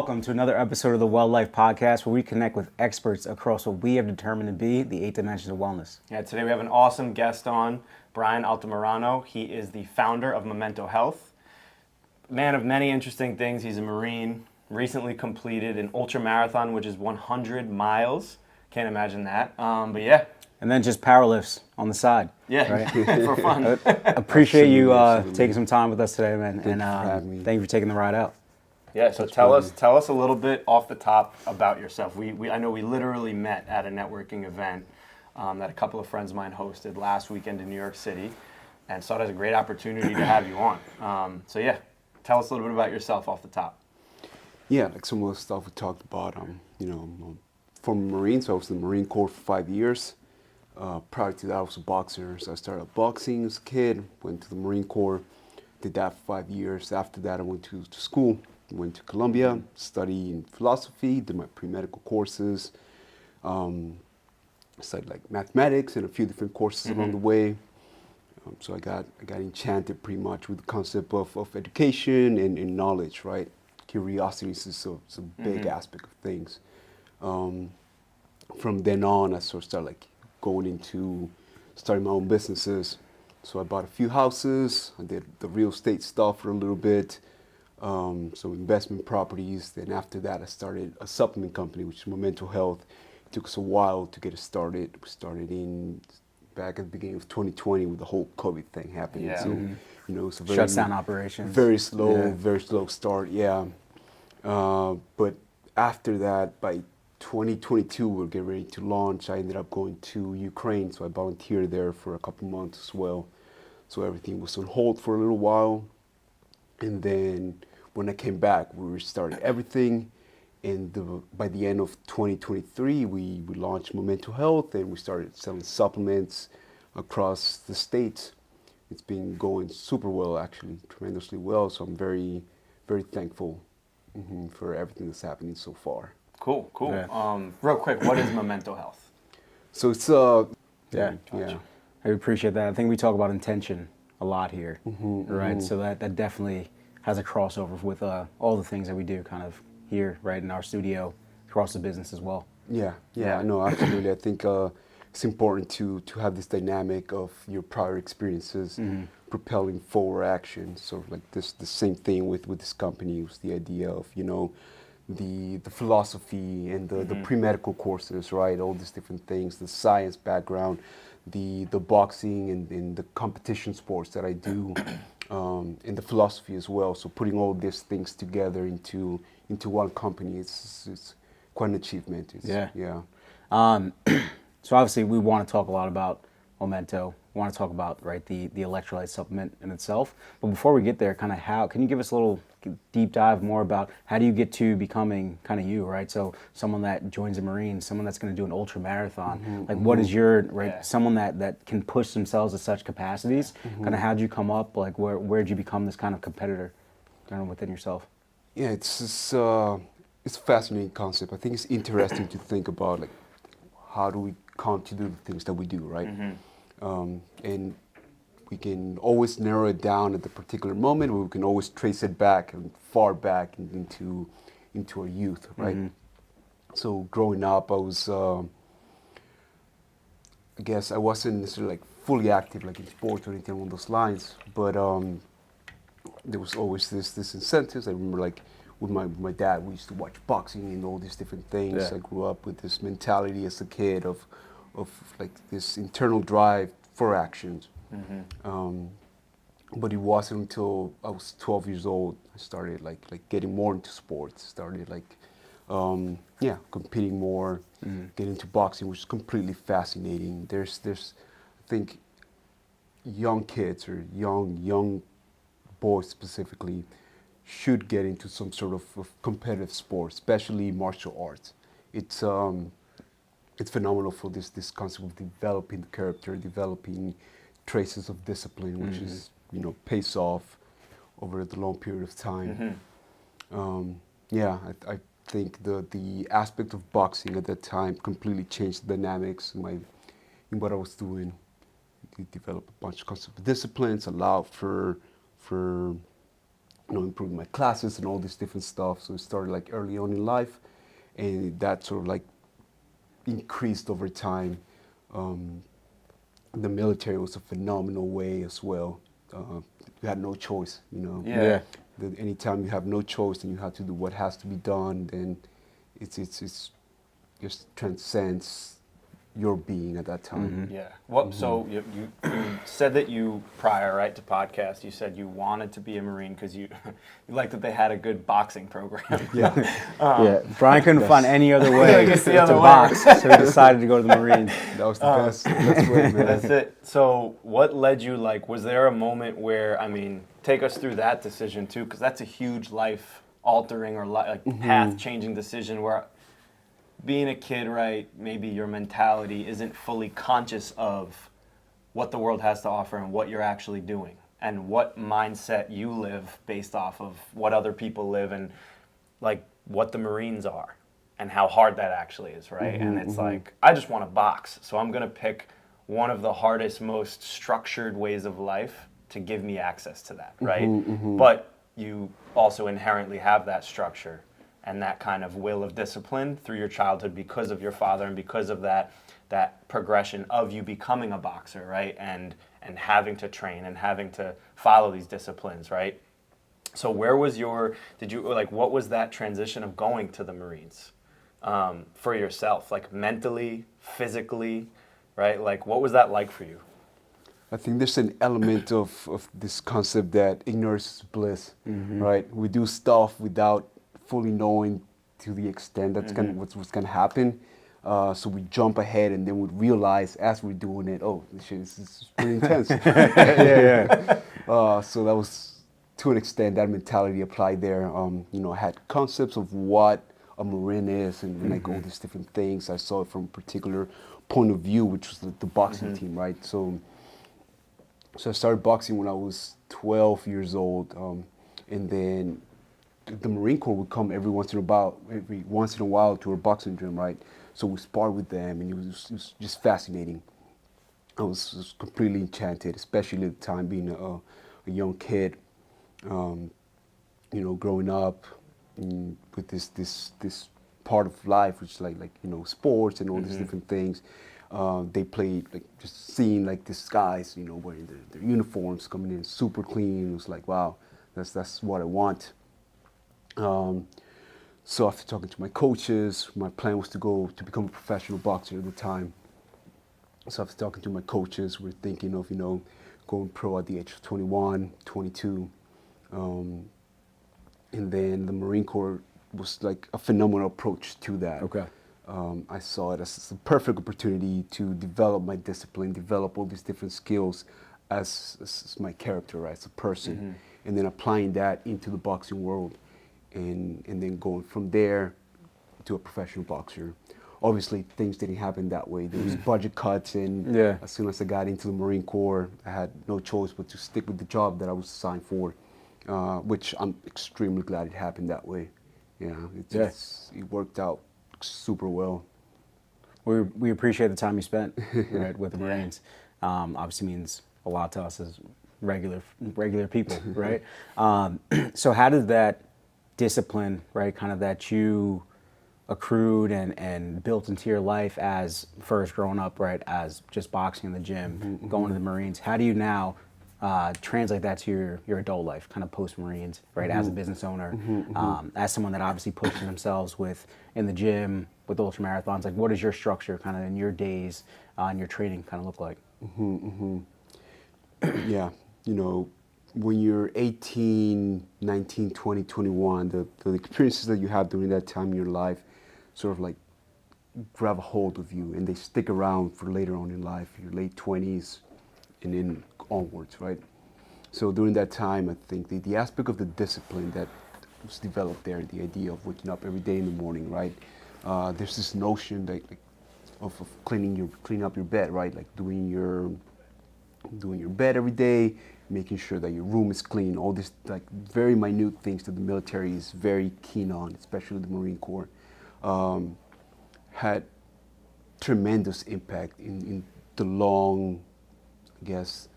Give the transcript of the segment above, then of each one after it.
welcome to another episode of the Well Life Podcast, where we connect with experts across what we have determined to be the 8 dimensions of wellness. Yeah, today we have an awesome guest on, Brian Altamirano. He is the founder of Memento Health. Man of many interesting things. He's a Marine, recently completed an ultra marathon, which is 100 miles. Can't imagine that, but yeah. And then just power lifts on the side. Yeah, right? for fun. Appreciate you taking some time with us today, man. Thank you for taking the ride out. Yeah, so tell us a little bit off the top about yourself. I know we literally met at a networking event that a couple of friends of mine hosted last weekend in New York City, and saw it as a great opportunity to have you on. So yeah, tell us a little bit about yourself off the top. Yeah, like some of the stuff we talked about. I'm former Marine, so I was in the Marine Corps for 5 years. Prior to that, I was a boxer, so I started boxing as a kid, went to the Marine Corps, did that for 5 years. After that, I went to school, went to Columbia, studied philosophy, did my pre-medical courses, studied like mathematics and a few different courses along the way. So I got enchanted pretty much with the concept of education and knowledge, right? Curiosity is a big aspect of things. From then on, I sort of started going into starting my own businesses. So I bought a few houses, I did the real estate stuff for a little bit, some investment properties. Then after that, I started a supplement company, which is Memento Health. It took us a while to get it started. We started back at the beginning of 2020 with the whole COVID thing happening. Yeah. So, it's a very Shuts down operations. Very slow start, yeah. But after that, by 2022, we're getting ready to launch. I ended up going to Ukraine, so I volunteered there for a couple months as well. So everything was on hold for a little while. And then when I came back, we restarted everything. And by the end of 2023, we launched Memento Health, and we started selling supplements across the States. It's been going super well, actually, tremendously well. So I'm very, very thankful for everything that's happening so far. Cool. Yeah. Real quick, what is Memento Health? So it's Yeah. I appreciate that. I think we talk about intention a lot here, right? So that definitely has a crossover with all the things that we do kind of here, right, in our studio, across the business as well. Yeah, no, absolutely. I think it's important to have this dynamic of your prior experiences propelling forward action. Sort of like the same thing with this company was the idea of, the philosophy and the pre-medical courses, right? All these different things, the science background, the boxing and the competition sports that I do, and the philosophy as well. So putting all these things together into one company, it's quite an achievement. Yeah. So obviously we want to talk a lot about Memento. We want to talk about, right, the electrolyte supplement in itself. But before we get there, can you give us a little deep dive more about how do you get to becoming kind of you, right? So someone that joins the Marines, someone that's going to do an ultra marathon, what is your, someone that can push themselves to such capacities, kind of how'd you come up, where'd you become this kind of competitor within yourself? Yeah, it's a fascinating concept. I think it's interesting to think about, how do we come to do the things that we do, right? And we can always narrow it down at the particular moment, or we can always trace it back and far back into our youth, right? So growing up, I was, I guess I wasn't necessarily fully active in sports or anything along those lines, but there was always this incentives. I remember with my dad, we used to watch boxing and all these different things. Yeah. I grew up with this mentality as a kid of this internal drive for actions. But it wasn't until I was 12 years old I started getting more into sports. Started competing more, getting into boxing, which is completely fascinating. There's I think young kids or young boys specifically should get into some sort of competitive sport, especially martial arts. It's phenomenal for this concept of developing the character, developing traces of discipline, which is pays off over the long period of time. I think the aspect of boxing at that time completely changed the dynamics in what I was doing. It developed a bunch of concepts of disciplines, allowed for improving my classes and all this different stuff. So it started like early on in life, and that sort of like increased over time. The military was a phenomenal way as well. You had no choice, you know. Yeah. Anytime you have no choice and you have to do what has to be done, then it's just transcends your being at that time. Yeah. What? So you said that you prior, right, to podcast, you said you wanted to be a Marine because you liked that they had a good boxing program. Yeah, Brian couldn't find any other way It's the to other way. box, so he decided to go to the Marines. That was the best way, man. That's it. So what led you, like, was there a moment where, I mean, take us through that decision too, because that's a huge life altering or path changing decision where being a kid, right, maybe your mentality isn't fully conscious of what the world has to offer and what you're actually doing and what mindset you live based off of what other people live and like what the Marines are and how hard that actually is, right? And it's like, I just want to box, so I'm going to pick one of the hardest, most structured ways of life to give me access to that, right? But you also inherently have that structure and that kind of will of discipline through your childhood because of your father and because of that progression of you becoming a boxer, right? And having to train and having to follow these disciplines, right? So where was what was that transition of going to the Marines for yourself? Like mentally, physically, right? Like what was that like for you? I think there's an element of this concept that ignorance is bliss, right? We do stuff without fully knowing to the extent that's what's gonna happen. So we jump ahead and then we realize as we're doing it, oh, this is pretty intense. So that was, to an extent, that mentality applied there. I had concepts of what a Marine is and like all these different things. I saw it from a particular point of view, which was the boxing team, right? So I started boxing when I was 12 years old, and then the Marine Corps would come every once in a while to our boxing gym, right? So we sparred with them, and it was just fascinating. I was completely enchanted, especially at the time being a young kid, growing up with this part of life, which is like sports and all these different things. They played, like, just seeing like these guys, wearing their uniforms, coming in super clean. It was like, wow, that's what I want. So after talking to my coaches, my plan was to become a professional boxer at the time. So after talking to my coaches, we're thinking of, going pro at the age of 21, 22. And then the Marine Corps was like a phenomenal approach to that. Okay. I saw it as a perfect opportunity to develop my discipline, develop all these different skills as my character, as a person, and then applying that into the boxing world. And then going from there to a professional boxer. Obviously, things didn't happen that way. There was budget cuts, and as soon as I got into the Marine Corps, I had no choice but to stick with the job that I was assigned for, which I'm extremely glad it happened that way. It worked out super well. We appreciate the time you spent right, with the Marines. Obviously means a lot to us as regular people, right? So how did that discipline, right, kind of that you accrued and built into your life as first growing up, right, as just boxing in the gym, going to the Marines, how do you now translate that to your adult life, kind of post-Marines, right, as a business owner, as someone that obviously pushes themselves in the gym, with ultra marathons? Like, what is your structure kind of in your days and your training kind of look like? Yeah, when you're 18, 19, 20, 21, the experiences that you have during that time in your life sort of like grab a hold of you, and they stick around for later on in life, your late 20s and then onwards, right? So during that time, I think the aspect of the discipline that was developed there, the idea of waking up every day in the morning, right? There's this notion that, of cleaning up your bed, right? Like doing your bed every day, making sure that your room is clean, all these like very minute things that the military is very keen on, especially the Marine Corps, had tremendous impact in the long, I guess,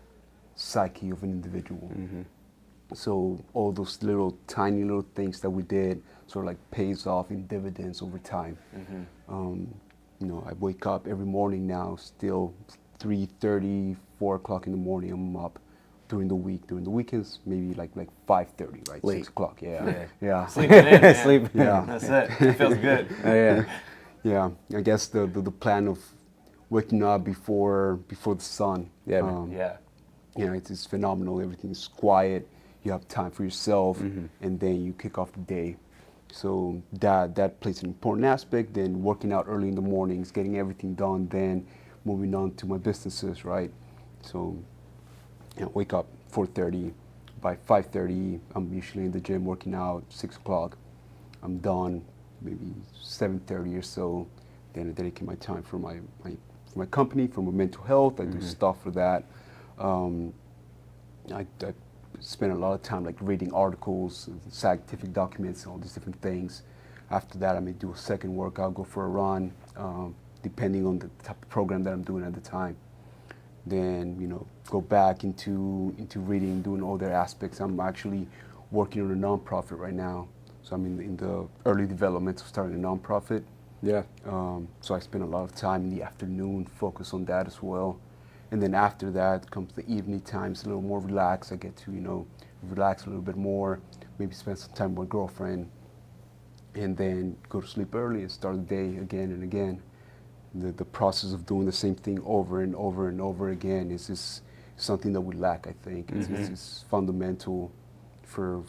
psyche of an individual. So all those little tiny little things that we did sort of like pays off in dividends over time. You know, I wake up every morning now, still 3:30, 4 o'clock in the morning. I'm up during the week. During the weekends, maybe like 5:30, right? Late. 6 o'clock. Yeah. Sleeping in, man. Sleep. Yeah. That's it. It feels good. Yeah. Yeah. I guess the plan of waking up before the sun. Yeah, man. Yeah. You know, it's phenomenal. Everything's quiet. You have time for yourself, and then you kick off the day. So that plays an important aspect. Then working out early in the mornings, getting everything done, then moving on to my businesses, right? So, you know, wake up 4:30. By 5:30, I'm usually in the gym working out. 6 o'clock, I'm done. Maybe 7:30 or so. Then I dedicate my time for my company, for Memento Health. I do stuff for that. I spend a lot of time like reading articles, scientific documents, all these different things. After that, I may do a second workout, go for a run, depending on the type of program that I'm doing at the time. Then, you know, go back into reading, doing all their aspects. I'm actually working on a nonprofit right now, so I'm in the early development of starting a nonprofit. Yeah. So I spend a lot of time in the afternoon, focus on that as well. And then after that comes the evening times, a little more relaxed. I get to, you know, relax a little bit more, maybe spend some time with my girlfriend, and then go to sleep early and start the day again and again. The process of doing the same thing over and over and over again is just something that we lack, I think. It's fundamental for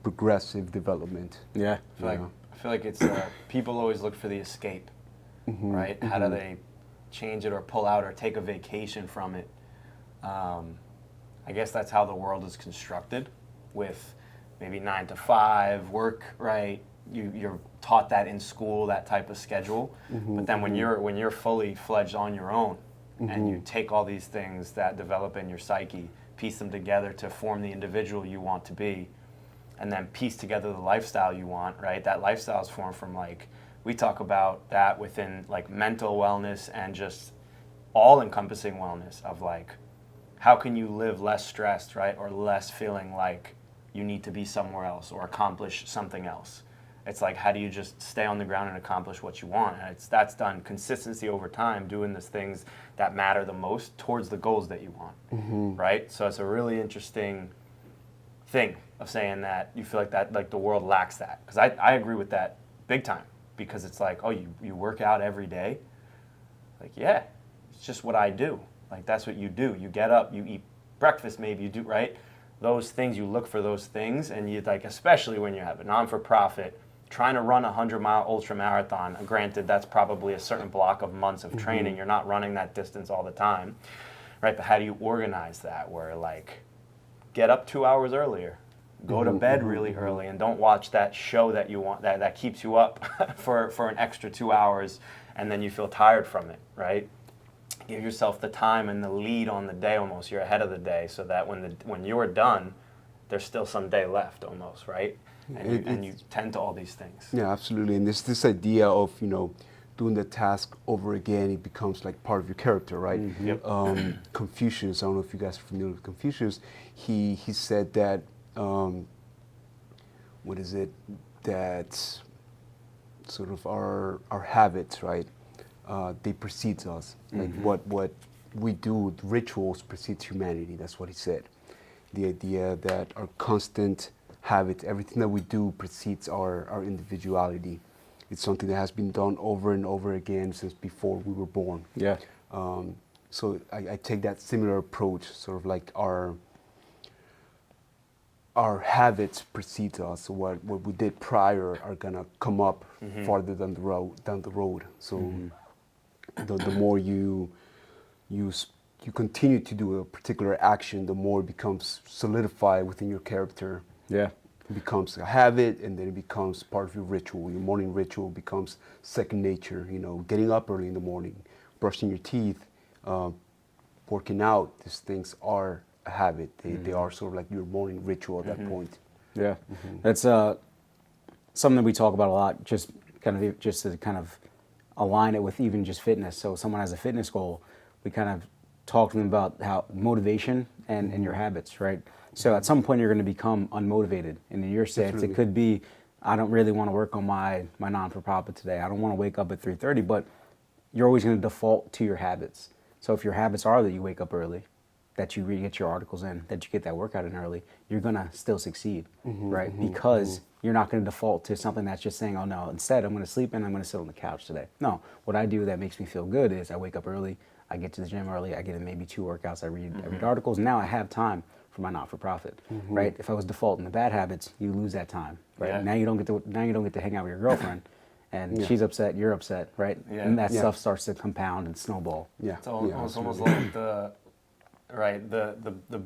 progressive development. Yeah. I feel like it's people always look for the escape, right? How do they change it or pull out or take a vacation from it? I guess that's how the world is constructed, with maybe 9 to 5 work, right? You're taught that in school, that type of schedule. But then when you're fully fledged on your own, and you take all these things that develop in your psyche, piece them together to form the individual you want to be, and then piece together the lifestyle you want, right? That lifestyle is formed from, like, we talk about that within like mental wellness and just all-encompassing wellness of like, how can you live less stressed, right? Or less feeling like you need to be somewhere else or accomplish something else. It's like, how do you just stay on the ground and accomplish what you want? And that's done consistency over time, doing the things that matter the most towards the goals that you want, right? So it's a really interesting thing of saying that you feel like that, like the world lacks that. Because I agree with that big time. Because it's like, oh, you work out every day? Like, yeah, it's just what I do. Like, that's what you do. You get up, you eat breakfast, maybe you do, right? Those things, you look for those things, and you like, especially when you have a non-for-profit, trying to run a 100-mile ultra marathon. Granted, that's probably a certain block of months of training. You're not running that distance all the time, right? But how do you organize that? Where like, get up 2 hours earlier, go to bed really early, and don't watch that show that you want that keeps you up for an extra 2 hours, and then you feel tired from it, right? Give yourself the time and the lead on the day almost. You're ahead of the day, so that when you're done, there's still some day left almost, right? And you tend to all these things. Yeah, absolutely. And there's this idea of, you know, doing the task over again, it becomes like part of your character, right? Yep. Confucius, I don't know if you guys are familiar with Confucius, he said that, what is it, that sort of our habits, right, they precede us. Like what we do, rituals precedes humanity, that's what he said. The idea that our constant habits, everything that we do precedes our individuality. It's something that has been done over and over again since before we were born. Yeah. So I take that similar approach, sort of like our habits precede us. So what we did prior are gonna come up farther down the road. So the more you continue to do a particular action, the more it becomes solidified within your character. Yeah. It becomes a habit, and then it becomes part of your ritual. Your morning ritual becomes second nature. You know, getting up early in the morning, brushing your teeth, working out. These things are a habit. They are sort of like your morning ritual at that point. Yeah. That's something that we talk about a lot. Just to kind of align it with even just fitness. So if someone has a fitness goal, we kind of talk to them about how motivation and your habits, right? So at some point you're going to become unmotivated. And in your sense, it could be, I don't really want to work on my non-for-profit today. I don't want to wake up at 3:30, but you're always going to default to your habits. So if your habits are that you wake up early, that you get your articles in, that you get that workout in early, you're going to still succeed, right? Because you're not going to default to something that's just saying, oh no, instead I'm going to sleep and I'm going to sit on the couch today. No, what I do that makes me feel good is I wake up early, I get to the gym early, I get in maybe 2 workouts, I read articles. Now I have time for my not-for-profit, right? If I was defaulting to bad habits, you lose that time, right? Yeah. Now you don't get to hang out with your girlfriend, and she's upset, you're upset, right? Yeah. And that stuff starts to compound and snowball. Yeah. It's almost like the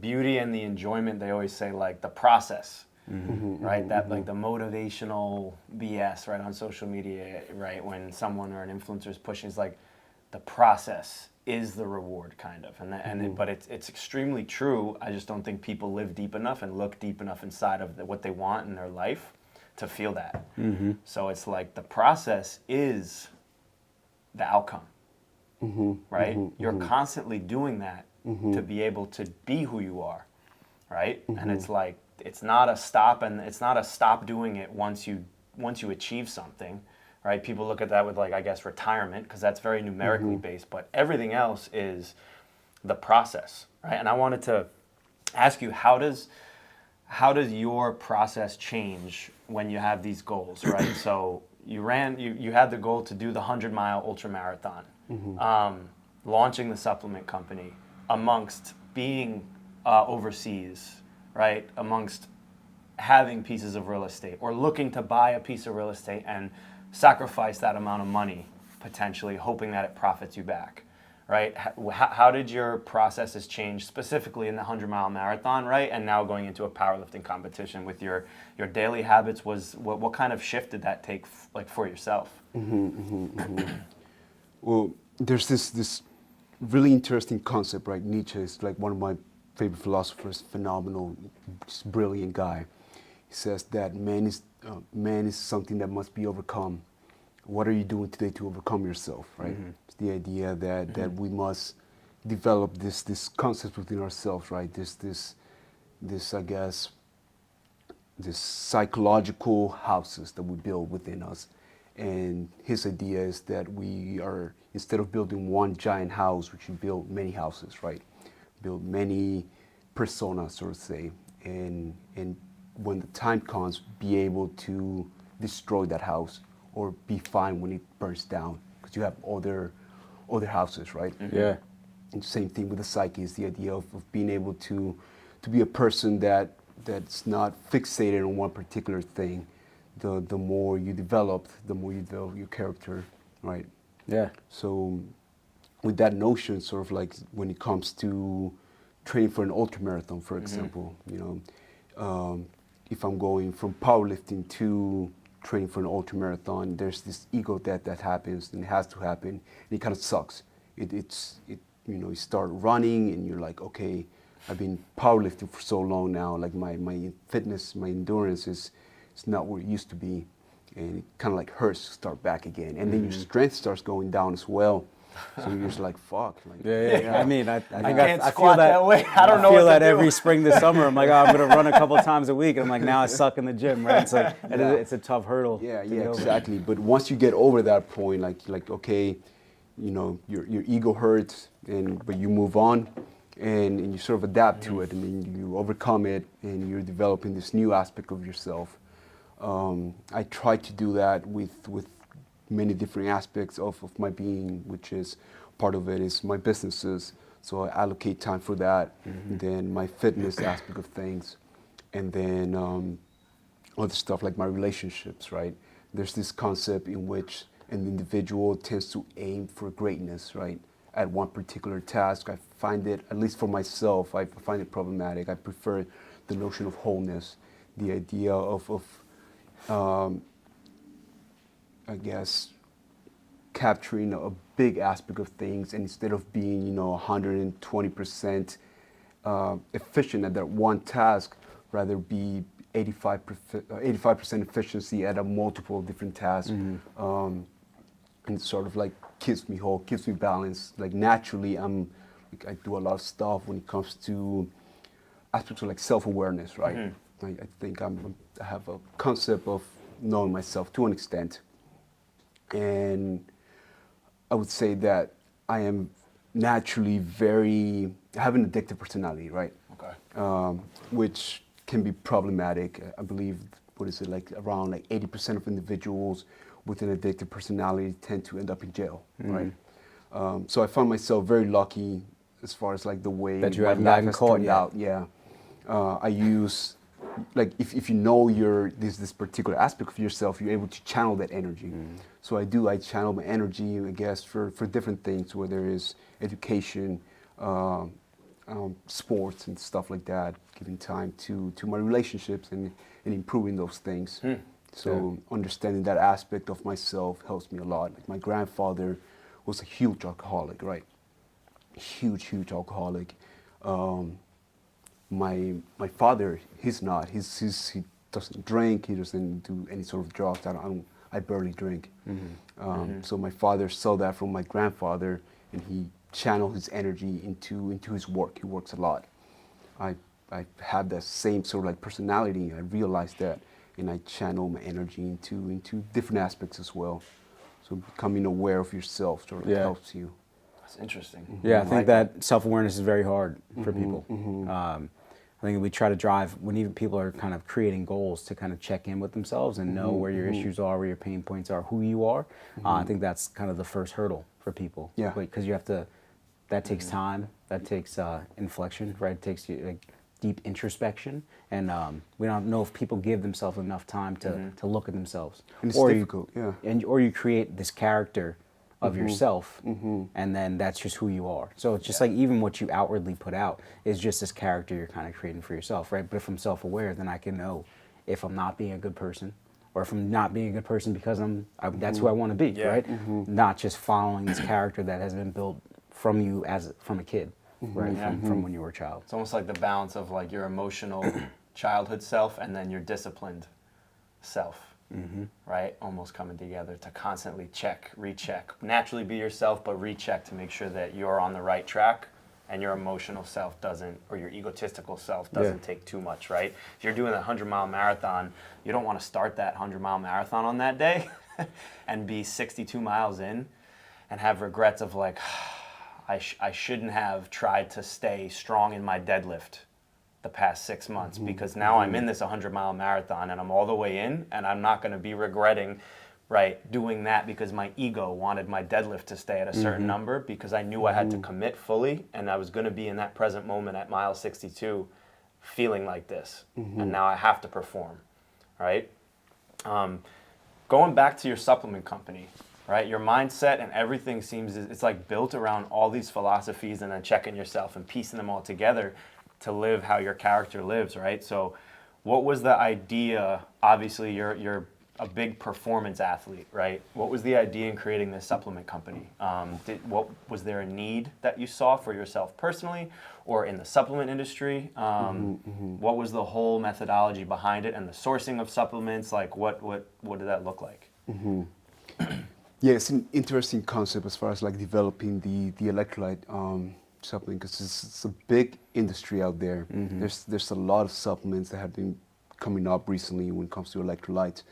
beauty and the enjoyment. They always say like the process, right? That like the motivational BS, right, on social media, right? When someone or an influencer is pushing, it's like the process is the reward, kind of, but it's extremely true. I just don't think people live deep enough and look deep enough inside of what they want in their life to feel that. So it's like the process is the outcome, right? You're constantly doing that to be able to be who you are, right? And it's like it's not a stop doing it once you achieve something. Right, people look at that with like, I guess, retirement, because that's very numerically based, but everything else is the process, right? And I wanted to ask you, how does your process change when you have these goals, right? So you had the goal to do the 100-mile ultra marathon, launching the supplement company, amongst being overseas, right? Amongst having pieces of real estate or looking to buy a piece of real estate and sacrifice that amount of money, potentially hoping that it profits you back, right? How did your processes change specifically in the 100-mile marathon, right? And now going into a powerlifting competition with your daily habits, what kind of shift did that take like for yourself? Well, there's this really interesting concept, right? Nietzsche is like one of my favorite philosophers, phenomenal, just brilliant guy. He says that man is something that must be overcome. What are you doing today to overcome yourself, right? It's the idea that we must develop this concept within ourselves, right? This I guess, this psychological houses that we build within us. And his idea is that we are, instead of building one giant house, we should build many houses, right? Build many personas, so to say, and when the time comes, be able to destroy that house or be fine when it burns down, because you have other houses, right? Yeah. And same thing with the psyche, is the idea of being able to be a person that's not fixated on one particular thing. The more you develop, your character, right? Yeah. So with that notion, sort of like when it comes to training for an ultramarathon, for example, if I'm going from powerlifting to training for an ultramarathon, there's this ego that happens, and it has to happen, and it kind of sucks. You start running and you're like, okay, I've been powerlifting for so long now, like my fitness, my endurance is not where it used to be, and it kind of like hurts to start back again, and then your strength starts going down as well. So you're just like, fuck. Like, Yeah. I mean, I think can't I squat feel that, that way. I don't know feel what to that do. every spring this summer. I'm like, oh, I'm going to run a couple times a week. And I'm like, now I suck in the gym, right? It's like, it's a tough hurdle. Yeah, to get over. exactly. But once you get over that point, like okay, your ego hurts, but you move on, and you sort of adapt to it, and then you overcome it, and you're developing this new aspect of yourself. I try to do that with many different aspects of my being, which is part of it is my businesses. So I allocate time for that. And then my fitness aspect of things, and then other stuff like my relationships, right? There's this concept in which an individual tends to aim for greatness, right? At one particular task. I find it, at least for myself, I find it problematic. I prefer the notion of wholeness, the idea of I guess, capturing a big aspect of things, and instead of being 120% efficient at that one task, rather be 85% efficiency at a multiple different tasks, and sort of like keeps me whole, keeps me balanced. Like naturally, I'm Like, I do a lot of stuff when it comes to aspects of like self-awareness, right? I think I have a concept of knowing myself to an extent, and I would say that I am naturally I have an addictive personality, right? Okay. Which can be problematic. I believe, like around like 80% of individuals with an addictive personality tend to end up in jail, right? So I found myself very lucky as far as like the way That you my haven't life gotten has caught turned yet. out. Yeah. I use, like, if you know this particular aspect of yourself, you're able to channel that energy. So I channel my energy, I guess, for different things, whether it's education, sports and stuff like that, giving time to my relationships and improving those things. So understanding that aspect of myself helps me a lot. Like, my grandfather was a huge alcoholic, right? Huge alcoholic. My father, he's not. He doesn't drink. He doesn't do any sort of drugs. I barely drink. So my father saw that from my grandfather, and he channeled his energy into his work. He works a lot. I have that same sort of like personality. I realized that, and I channel my energy into different aspects as well. So becoming aware of yourself sort of helps you. That's interesting. Yeah, I think that self-awareness is very hard for people. I think we try to drive, when even people are kind of creating goals, to kind of check in with themselves and know where your issues are, where your pain points are, who you are. I think that's kind of the first hurdle for people. Yeah. Because you have to, that takes time, that takes inflection, right? It takes you, like, deep introspection, and we don't know if people give themselves enough time to look at themselves. And it's difficult, Or you create this character of yourself, and then that's just who you are. So it's just like, even what you outwardly put out is just this character you're kind of creating for yourself, right? But if I'm self-aware, then I can know if I'm not being a good person, or if I'm not being a good person because that's who I want to be, right? Not just following this character that has been built from you from a kid, right? From when you were a child. It's almost like the balance of like your emotional childhood self and then your disciplined self, right? Almost coming together to constantly recheck, naturally be yourself, but recheck to make sure that you're on the right track and your emotional self doesn't, or your egotistical self doesn't take too much, right? If you're doing a 100-mile marathon, you don't want to start that 100-mile marathon on that day and be 62 miles in and have regrets of like, I shouldn't have tried to stay strong in my deadlift the past 6 months, because now I'm in this 100-mile marathon and I'm all the way in, and I'm not going to be regretting, right, doing that because my ego wanted my deadlift to stay at a certain number, because I knew I had to commit fully, and I was going to be in that present moment at mile 62 feeling like this, and now I have to perform, right? Going back to your supplement company, right? Your mindset and everything it's like built around all these philosophies, and then checking yourself and piecing them all together to live how your character lives, right? So what was the idea? Obviously, you're a big performance athlete, right? What was the idea in creating this supplement company? Was there a need that you saw for yourself personally, or in the supplement industry? What was the whole methodology behind it, and the sourcing of supplements? Like, what did that look like? Yeah, it's an interesting concept as far as like developing the electrolyte supplement, because it's a big industry out there. There's a lot of supplements that have been coming up recently when it comes to electrolytes.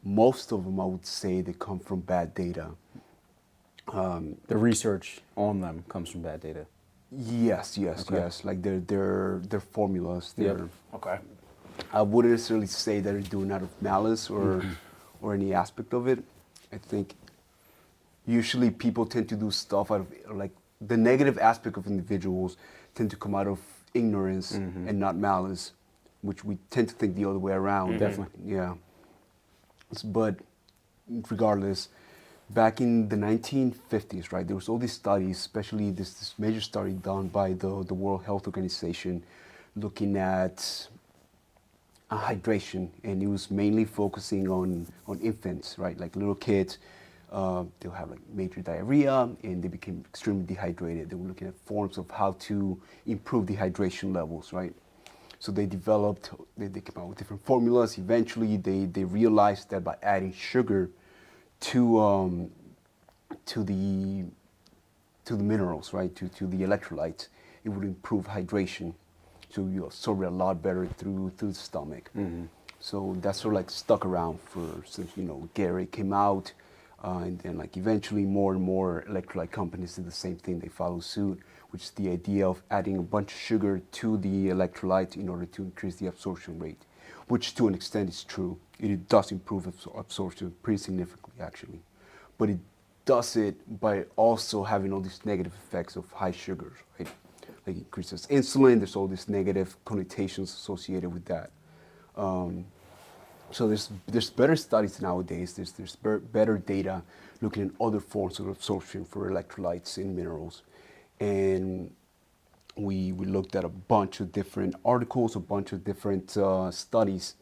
Most of them, I would say, they come from bad data. The research on them comes from bad data. Yes. Like they're formulas. Okay. I wouldn't necessarily say that they're doing out of malice or any aspect of it. I think usually people tend to do stuff out of, like, the negative aspect of individuals tend to come out of ignorance and not malice, which we tend to think the other way around. Definitely. Yeah. But regardless, back in the 1950s, right, there was all these studies, especially this major study done by the World Health Organization, looking at hydration, and it was mainly focusing on infants, right, like little kids. They'll have like major diarrhea, and they became extremely dehydrated. They were looking at forms of how to improve the hydration levels, right? So they came out with different formulas. Eventually, they realized that by adding sugar to the to the minerals, right? To the electrolytes. It would improve hydration, so you absorb it a lot better through the stomach. So that's sort of like stuck around since Gary came out, and then like eventually more and more electrolyte companies did the same thing. They follow suit, which is the idea of adding a bunch of sugar to the electrolyte in order to increase the absorption rate, which to an extent is true. It does improve absorption pretty significantly actually, but it does it by also having all these negative effects of high sugars, right? Like increases insulin, there's all these negative connotations associated with that. So there's better studies nowadays. There's better data looking at other forms of absorption for electrolytes and minerals, and we looked at a bunch of different articles, a bunch of different studies,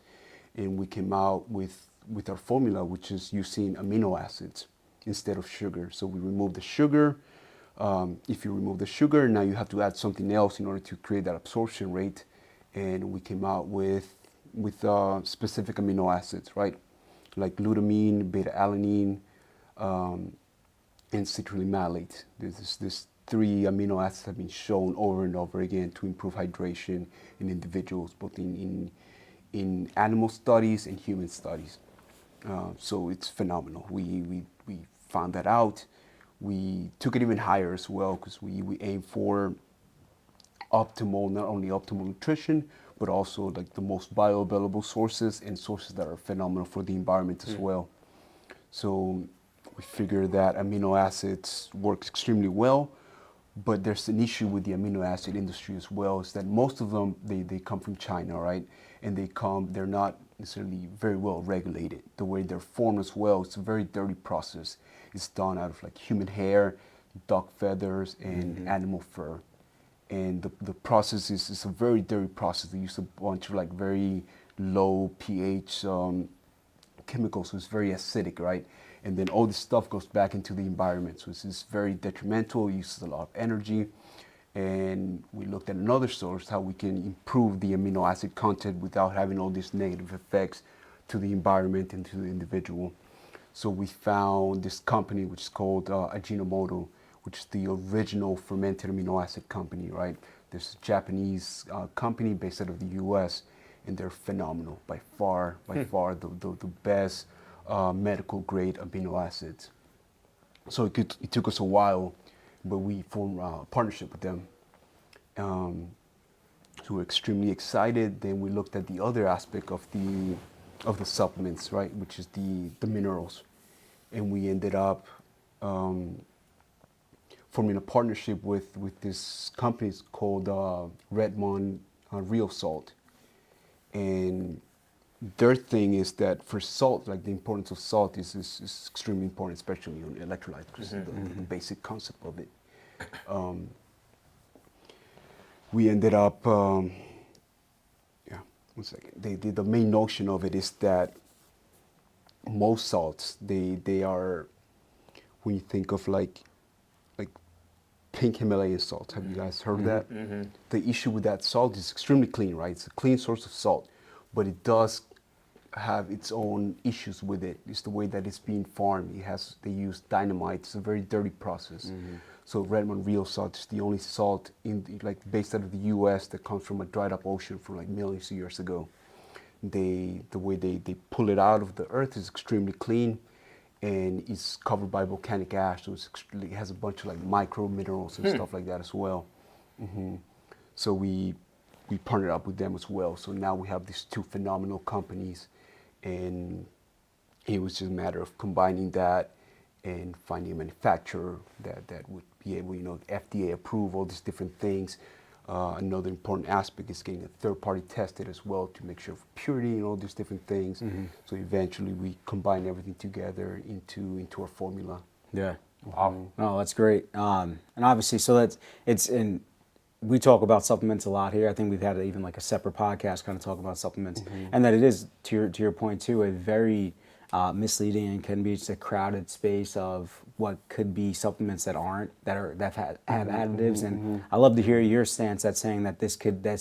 and we came out with our formula, which is using amino acids instead of sugar. So we removed the sugar. If you remove the sugar, now you have to add something else in order to create that absorption rate, and we came out with specific amino acids, right? Like glutamine, beta-alanine, and citrulline malate. This 3 amino acids have been shown over and over again to improve hydration in individuals, both in animal studies and human studies. So it's phenomenal. We found that out. We took it even higher as well, because we aim for optimal, not only optimal nutrition, but also like the most bioavailable sources and sources that are phenomenal for the environment as well. So we figure that amino acids work extremely well, but there's an issue with the amino acid industry as well, is that most of them, they come from China, right? And they're not necessarily very well regulated. The way they're formed as well, it's a very dirty process. It's done out of like human hair, duck feathers, and animal fur. And the process is a very dirty process. They use a bunch of like very low pH chemicals, so it's very acidic, right? And then all this stuff goes back into the environment. So it's very detrimental, it uses a lot of energy. And we looked at another source, how we can improve the amino acid content without having all these negative effects to the environment and to the individual. So we found this company, which is called Ajinomoto, which is the original fermented amino acid company, right? There's a Japanese company based out of the US, and they're phenomenal, by far the best medical grade amino acids. So it took us a while, but we formed a partnership with them. So we're extremely excited. Then we looked at the other aspect of the supplements, right, which is the minerals, and we ended up forming a partnership with this company called Redmond Real Salt. And their thing is that for salt, like the importance of salt is extremely important, especially on electrolytes, because the basic concept of it. We ended up, one second. The main notion of it is that most salts, they are, when you think of like pink Himalayan salt. Have you guys heard of that? The issue with that salt is extremely clean, right? It's a clean source of salt, but it does have its own issues with it. It's the way that it's being farmed. They use dynamite. It's a very dirty process. So Redmond Real Salt is the only salt based out of the U.S. that comes from a dried up ocean from like millions of years ago. The way they pull it out of the earth is extremely clean, and it's covered by volcanic ash, so it has a bunch of like micro minerals and stuff like that as well. So we partnered up with them as well. So now we have these 2 phenomenal companies, and it was just a matter of combining that and finding a manufacturer that would be able, FDA approve all these different things. Another important aspect is getting a third party tested as well to make sure of purity and all these different things. So eventually we combine everything together into our formula. Yeah. Wow. No, that's great. And obviously, so we talk about supplements a lot here. I think we've had even like a separate podcast kind of talk about supplements, and that it is, to your point too, a very misleading and can be just a crowded space of what could be supplements that have additives. And I love to hear your stance at saying that this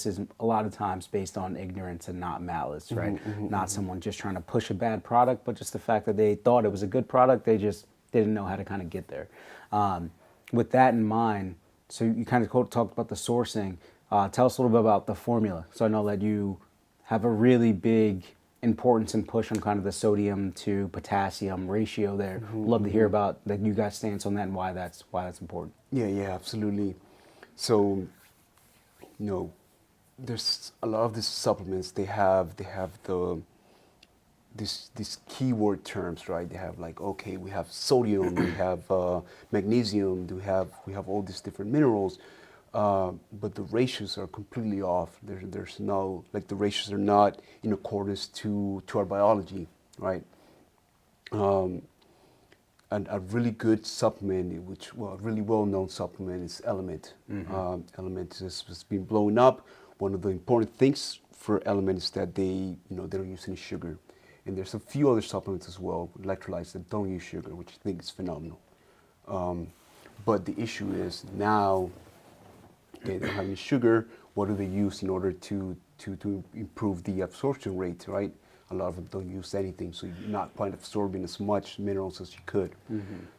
is a lot of times based on ignorance and not malice, right? Not someone just trying to push a bad product, but just the fact that they thought it was a good product, they just didn't know how to kind of get there. with that in mind, so you kind of talked about the sourcing. Tell us a little bit about the formula. So I know that you have a really big importance and push on kind of the sodium to potassium ratio there. Love to hear about that you guys' stance on that and why that's important. Yeah, absolutely. So, there's a lot of these supplements. They have these keyword terms, right? They have like, okay, we have sodium, we have magnesium, we have all these different minerals, but the ratios are completely off. There's no, like, the ratios are not in accordance to our biology, right? And a really good supplement, a really well-known supplement is Element. Element has been blowing up. One of the important things for Element is that they don't use any sugar. And there's a few other supplements as well, electrolytes, that don't use sugar, which I think is phenomenal. But the issue is now they don't have any sugar. What do they use in order to improve the absorption rate, right? A lot of them don't use anything, so you're not quite absorbing as much minerals as you could.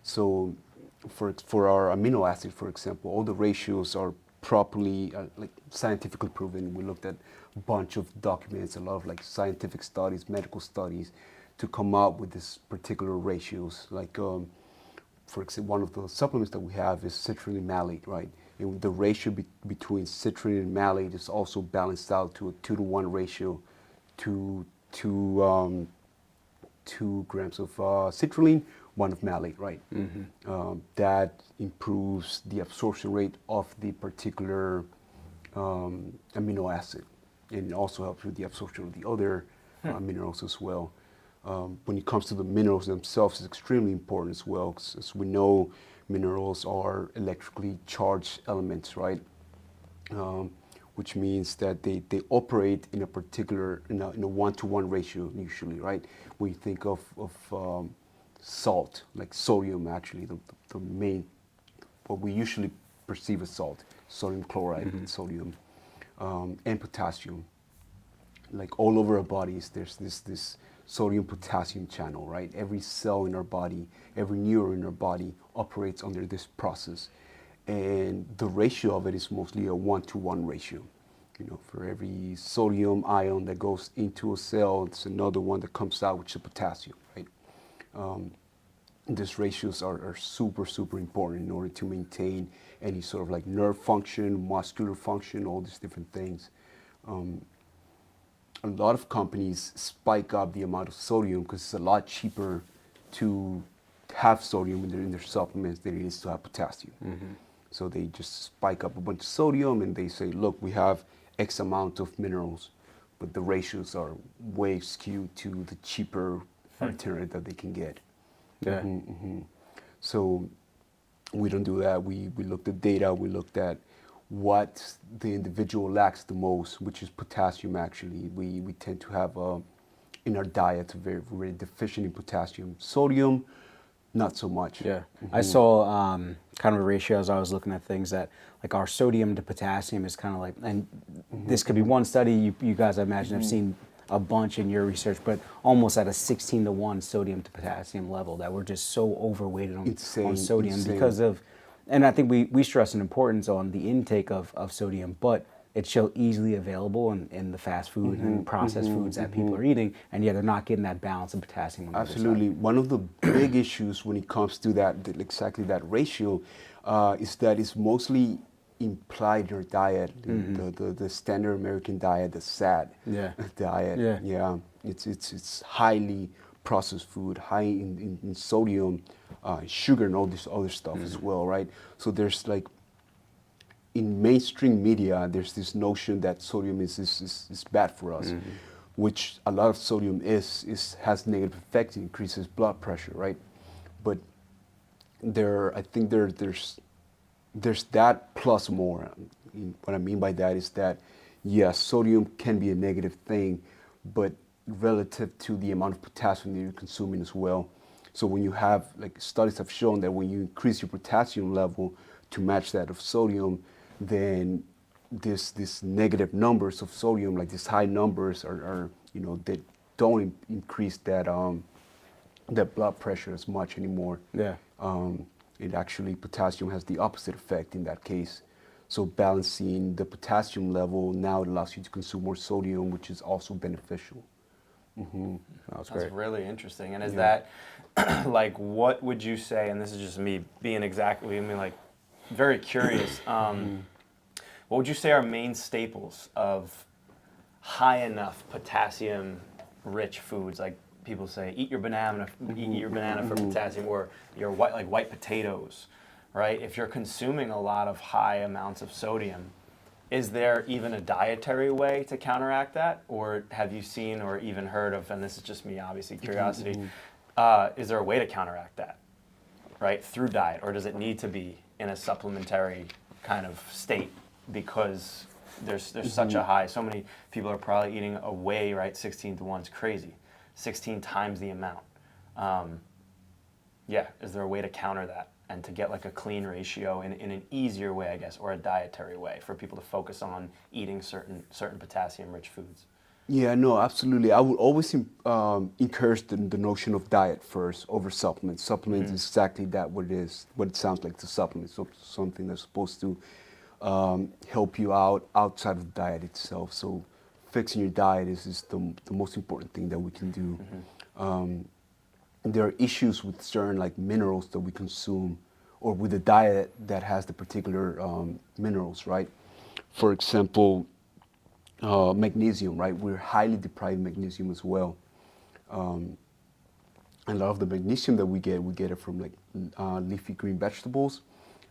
So for our amino acids, for example, all the ratios are properly scientifically proven. We looked at a bunch of documents, a lot of like scientific studies, medical studies, to come up with these particular ratios. Like, for example, one of the supplements that we have is citrulline and malate, right? And the ratio between citrulline and malate is also balanced out to a 2-to-1 ratio, to 2 grams of citrulline, 1 of malate, right? That improves the absorption rate of the particular amino acid, and it also helps with the absorption of the other minerals as well. When it comes to the minerals themselves, it's extremely important as well, 'cause as we know, minerals are electrically charged elements, right? Which means that they operate in a particular, in a 1-to-1 ratio usually, right? When you think of salt, like sodium, actually, the main, what we usually perceive as salt, sodium chloride and sodium, and potassium. Like all over our bodies, there's this sodium potassium channel, right? Every cell in our body, every neuron in our body operates under this process. And the ratio of it is mostly a 1-to-1 ratio. For every sodium ion that goes into a cell, it's another one that comes out, which is potassium, right? These ratios are super, super important in order to maintain any sort of like nerve function, muscular function, all these different things. A lot of companies spike up the amount of sodium because it's a lot cheaper to have sodium in their supplements than it is to have potassium. So they just spike up a bunch of sodium and they say, look, we have X amount of minerals, but the ratios are way skewed to the cheaper alternative that they can get. Yeah. So we don't do that. We looked at data, we looked at what the individual lacks the most, which is potassium actually. We tend to have in our diet very, very deficient in potassium. Sodium, not so much. Yeah. I saw kind of a ratio as I was looking at things that like our sodium to potassium is kind of like, and this could be one study, you guys I imagine have seen a bunch in your research, but almost at a 16-to-1 sodium to potassium level, that we're just so overweighted on sodium because of, and I think we stress an importance on the intake of sodium, but it's so easily available in the fast food and processed foods that people are eating, and yet they're not getting that balance of potassium on the other Absolutely. side. One of the big issues when it comes to that, exactly that ratio, is that it's mostly implied in our diet, the standard American diet, the SAD diet. Yeah. It's highly processed food, high in sodium, sugar, and all this other stuff as well, right? So there's like, in mainstream media, there's this notion that sodium is bad for us, which a lot of sodium has negative effects, it increases blood pressure, right? But I think there's that plus more. What I mean by that is that, yes, sodium can be a negative thing, but relative to the amount of potassium that you're consuming as well. So when you have, like, studies have shown that when you increase your potassium level to match that of sodium, then this negative numbers of sodium, like these high numbers, are they don't increase that that blood pressure as much anymore. Yeah. It actually, potassium has the opposite effect in that case. So balancing the potassium level, now it allows you to consume more sodium, which is also beneficial. That's That's great. really interesting. And is that, like, what would you say, and this is just me being exactly, I mean, like, very curious, what would you say are main staples of high enough potassium-rich foods? Like people say, eat your banana for potassium, or your white potatoes, right? If you're consuming a lot of high amounts of sodium, is there even a dietary way to counteract that? Or have you seen or even heard of, and this is just me, obviously, curiosity, is there a way to counteract that, right, through diet? Or does it need to be in a supplementary kind of state because there's such a high, so many people are probably eating a whey, right, 16 to 1, it's crazy, 16 times the amount. Is there a way to counter that? And to get like a clean ratio in an easier way, I guess, or a dietary way for people to focus on eating certain potassium-rich foods? Yeah, no, absolutely. I would always encourage the notion of diet first over supplements. Supplements is exactly that, what it is, what it sounds like, to supplement. So something that's supposed to help you out outside of the diet itself. So fixing your diet is the most important thing that we can do. There are issues with certain like minerals that we consume, or with a diet that has the particular minerals, right? For example, magnesium, right? We're highly deprived of magnesium as well. And a lot of the magnesium that we get it from like leafy green vegetables.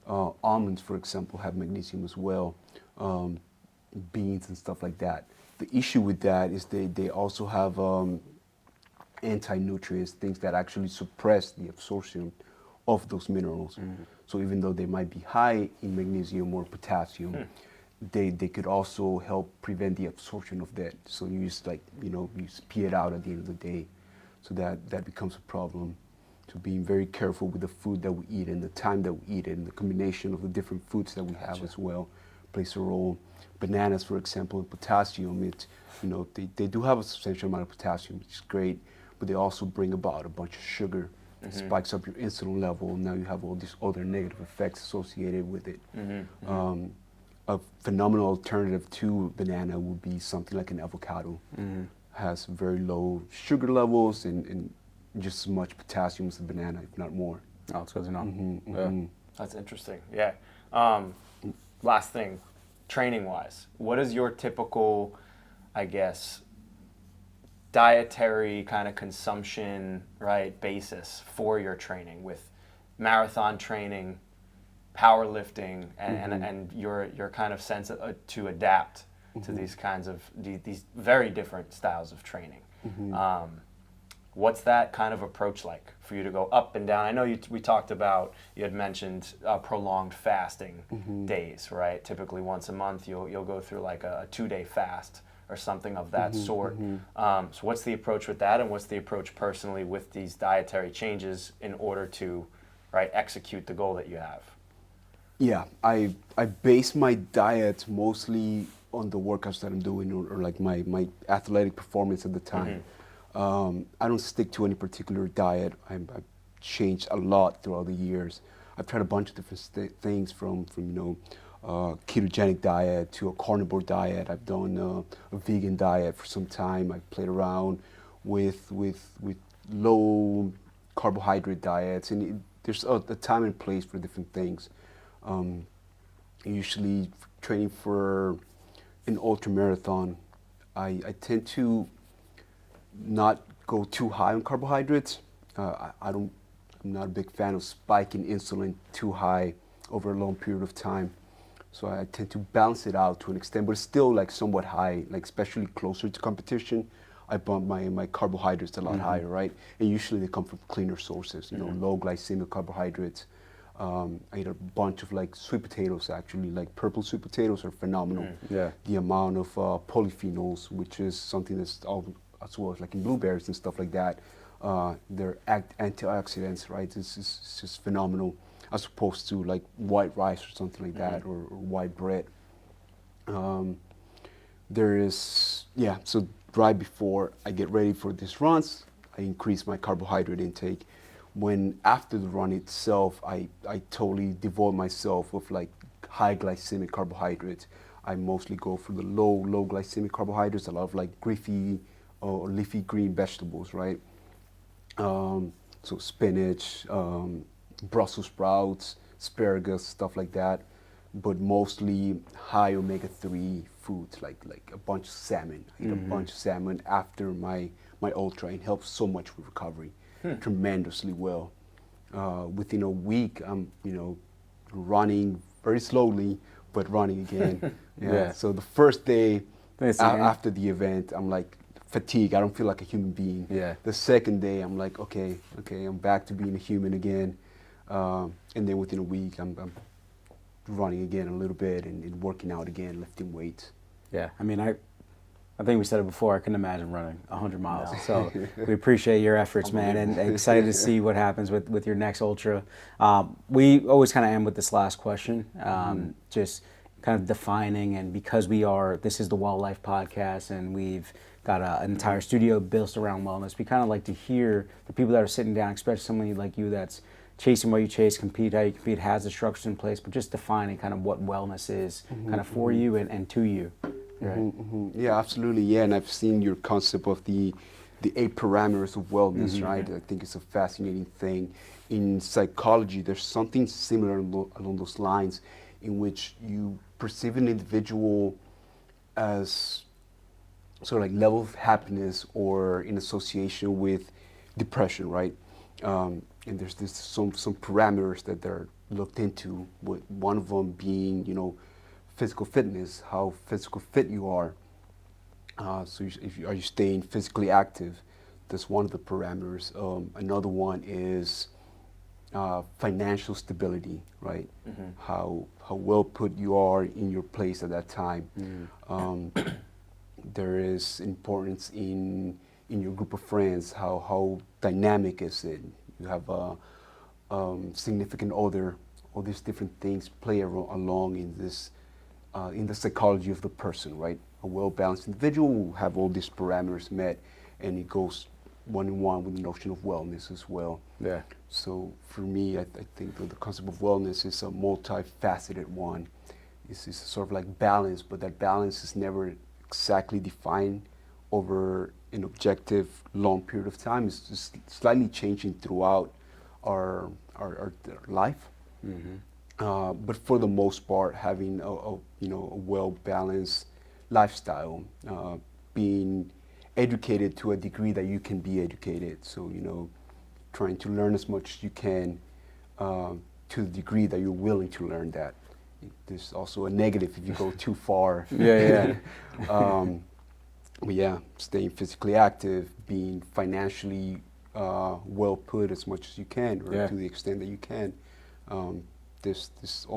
Almonds, for example, have magnesium as well. Beans and stuff like that. The issue with that is they also have anti-nutrients, things that actually suppress the absorption of those minerals. So even though they might be high in magnesium or potassium, they could also help prevent the absorption of that. So you just you pee it out at the end of the day. So that becomes a problem. So being very careful with the food that we eat and the time that we eat it, and the combination of the different foods that we have as well plays a role. Bananas, for example, and potassium, they do have a substantial amount of potassium, which is great, but they also bring about a bunch of sugar. It spikes up your insulin level. Now you have all these other negative effects associated with it. A phenomenal alternative to banana would be something like an avocado. Has very low sugar levels and just as much potassium as a banana, if not more. Oh, it's good to know. That's interesting. Yeah. Last thing, training-wise, what is your typical, I guess, dietary kind of consumption, right, basis for your training, with marathon training, powerlifting, and your kind of sense to adapt to these kinds of these very different styles of training? What's that kind of approach like for you to go up and down? I know we talked about, you had mentioned prolonged fasting days, right? Typically once a month you'll go through like a 2-day fast or something of that sort. So what's the approach with that, and what's the approach personally with these dietary changes in order to, right, execute the goal that you have? Yeah, I base my diet mostly on the workouts that I'm doing, or like my athletic performance at the time. I don't stick to any particular diet. I've changed a lot throughout the years. I've tried a bunch of different things from ketogenic diet to a carnivore diet. I've done a vegan diet for some time. I've played around with low carbohydrate diets, and there's a time and place for different things. Usually training for an ultra marathon, I tend to not go too high on carbohydrates. I'm not a big fan of spiking insulin too high over a long period of time. So I tend to balance it out to an extent, but it's still like somewhat high, like especially closer to competition. I bump my carbohydrates a lot higher, right? And usually they come from cleaner sources, low glycemic carbohydrates. I eat a bunch of like sweet potatoes, actually. Like purple sweet potatoes are phenomenal. Yeah. The amount of polyphenols, which is something that's as well as like in blueberries and stuff like that. They're antioxidants, right? It's just phenomenal, as opposed to like white rice or something like that, or white bread. So right before I get ready for these runs, I increase my carbohydrate intake, when after the run itself, I totally devoid myself of like high glycemic carbohydrates. I mostly go for the low glycemic carbohydrates, a lot of like leafy or leafy green vegetables, right? So spinach, Brussels sprouts, asparagus, stuff like that, but mostly high omega-3 foods, like a bunch of salmon. I eat a bunch of salmon after my ultra, and helps so much with recovery, tremendously well. Within a week, I'm running very slowly, but running again. Yeah. So the first day That's after the event, I'm like fatigued. I don't feel like a human being. Yeah. The second day, I'm like, okay, I'm back to being a human again. And then within a week, I'm running again a little bit and working out again, lifting weights. Yeah, I mean, I think we said it before. I couldn't imagine running 100 miles. So we appreciate your efforts, man, and excited to see what happens with your next ultra. We always kind of end with this last question, just kind of defining, and because this is the Wildlife Podcast, and we've got an entire studio built around wellness, we kind of like to hear the people that are sitting down, especially somebody like you that's chasing what you chase, compete how you compete, has the structures in place, but just defining kind of what wellness is kind of for you and to you. Right? Yeah, absolutely. Yeah, and I've seen your concept of the 8 parameters of wellness, right? I think it's a fascinating thing. In psychology, there's something similar along those lines, in which you perceive an individual as sort of like level of happiness or in association with depression, right? And there's some parameters that they're looked into, with one of them being, physical fitness, how physical fit you are. So are you staying physically active? That's one of the parameters. Another one is financial stability, right? How well put you are in your place at that time. There is importance in your group of friends. How dynamic is it? You have a significant other. All these different things play along in this, in the psychology of the person, right? A well-balanced individual will have all these parameters met, and it goes one-on-one with the notion of wellness as well. Yeah. So for me, I think the concept of wellness is a multifaceted one. It's sort of like balance, but that balance is never exactly defined over an objective long period of time. It's just slightly changing throughout our life. But for the most part, having a well-balanced lifestyle, being educated to a degree that you can be educated. So, trying to learn as much as you can to the degree that you're willing to learn that. There's also a negative if you go too far. But yeah, staying physically active, being financially well put as much as you can, or to the extent that you can. All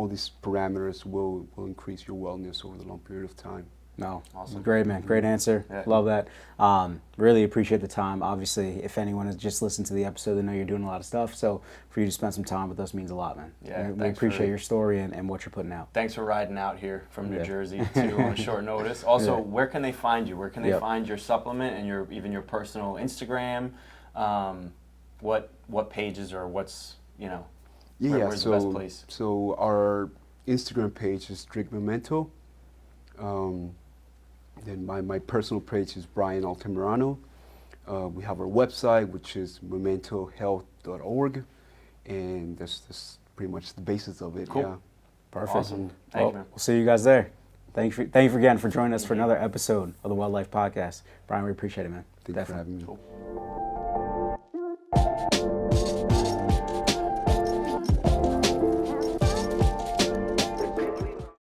these parameters will increase your wellness over the long period of time. No, Awesome. Great, man. Great answer. Yeah. Love that. Really appreciate the time. Obviously, if anyone has just listened to the episode, they know you're doing a lot of stuff. So for you to spend some time with us means a lot, man. Yeah, We appreciate your story and what you're putting out. Thanks for riding out here from New Jersey too on short notice. Also, where can they find you? Where can they find your supplement and even your personal Instagram? What pages or what's where's the best place? So our Instagram page is Drink Memento. Then my personal page is Brian Altamirano. We have our website, which is mementohealth.org, and that's pretty much the basis of it. Cool. Yeah. Perfect. Awesome. Thank you, man. We'll see you guys there. Thank you again for joining us for another episode of the Wildlife Podcast. Brian, we appreciate it, man. Thank you for having me. Cool.